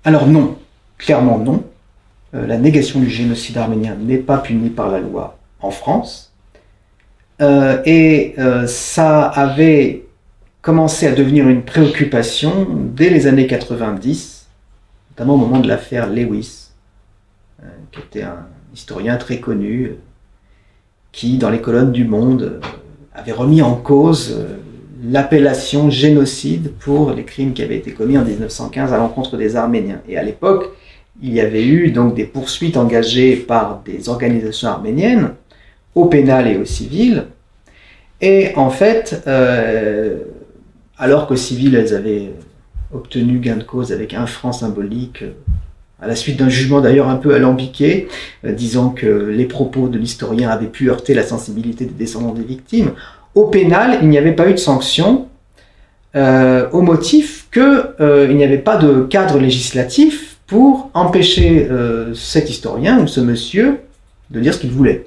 Alors non, clairement non. La négation du génocide arménien n'est pas punie par la loi en France. Ça avait commencé à devenir une préoccupation dès les années 90, notamment au moment de l'affaire Lewis, qui était un historien très connu, qui, dans les colonnes du Monde, avait remis en cause l'appellation génocide pour les crimes qui avaient été commis en 1915 à l'encontre des Arméniens. Et à l'époque, il y avait eu donc des poursuites engagées par des organisations arméniennes, au pénal et au civil. Et en fait, alors qu'au civil, elles avaient obtenu gain de cause avec 1 franc symbolique, à la suite d'un jugement d'ailleurs un peu alambiqué, disant que les propos de l'historien avaient pu heurter la sensibilité des descendants des victimes, au pénal, il n'y avait pas eu de sanction, au motif qu'il n'y avait pas de cadre législatif pour empêcher cet historien ou ce monsieur de dire ce qu'il voulait.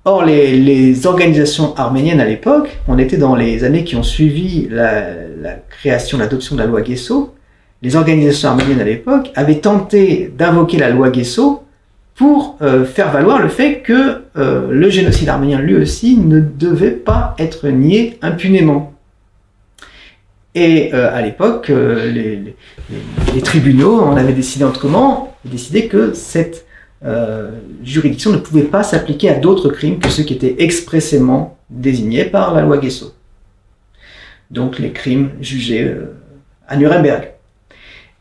Or, les organisations arméniennes à l'époque, on était dans les années qui ont suivi la création, l'adoption de la loi Guesso, les organisations arméniennes à l'époque avaient tenté d'invoquer la loi Guesso pour faire valoir le fait que le génocide arménien, lui aussi, ne devait pas être nié impunément. Et à l'époque, les tribunaux en avaient décidé autrement, décidé que cette juridiction ne pouvait pas s'appliquer à d'autres crimes que ceux qui étaient expressément désignés par la loi Guesso. Donc les crimes jugés à Nuremberg.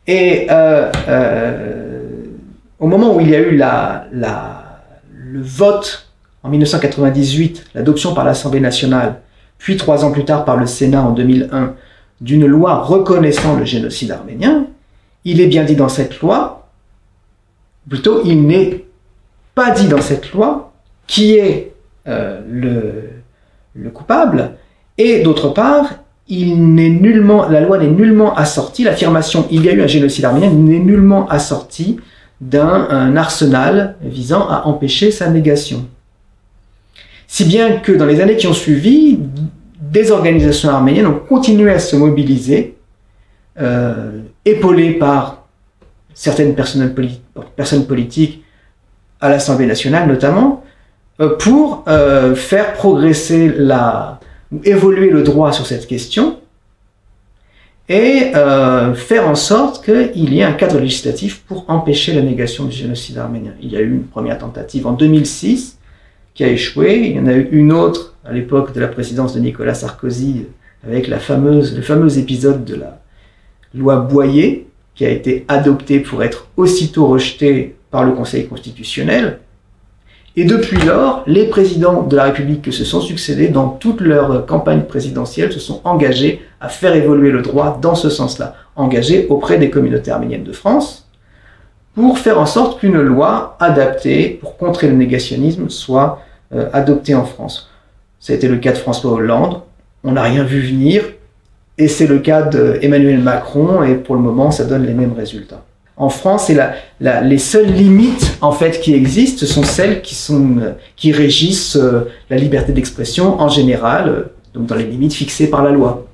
Et au moment où il y a eu le vote en 1998, l'adoption par l'Assemblée nationale, puis 3 ans plus tard par le Sénat en 2001, d'une loi reconnaissant le génocide arménien, il est bien dit dans cette loi, plutôt il n'est pas dit dans cette loi qui est le coupable, et d'autre part, la loi n'est nullement assortie, l'affirmation « il y a eu un génocide arménien » n'est nullement assortie d'un arsenal visant à empêcher sa négation. Si bien que dans les années qui ont suivi, des organisations arméniennes ont continué à se mobiliser, épaulées par certaines personnes politiques à l'Assemblée nationale notamment, pour faire progresser évoluer le droit sur cette question et faire en sorte qu'il y ait un cadre législatif pour empêcher la négation du génocide arménien. Il y a eu une première tentative en 2006 qui a échoué, il y en a eu une autre à l'époque de la présidence de Nicolas Sarkozy avec le fameux épisode de la loi Boyer qui a été adoptée pour être aussitôt rejetée par le Conseil constitutionnel. Et depuis lors, les présidents de la République qui se sont succédés dans toute leur campagne présidentielle se sont engagés à faire évoluer le droit dans ce sens-là, engagés auprès des communautés arméniennes de France, pour faire en sorte qu'une loi adaptée pour contrer le négationnisme soit adoptée en France. Ça a été le cas de François Hollande, on n'a rien vu venir, et c'est le cas d'Emmanuel Macron, et pour le moment, ça donne les mêmes résultats. En France, les seules limites en fait qui existent sont celles qui régissent la liberté d'expression en général, donc dans les limites fixées par la loi.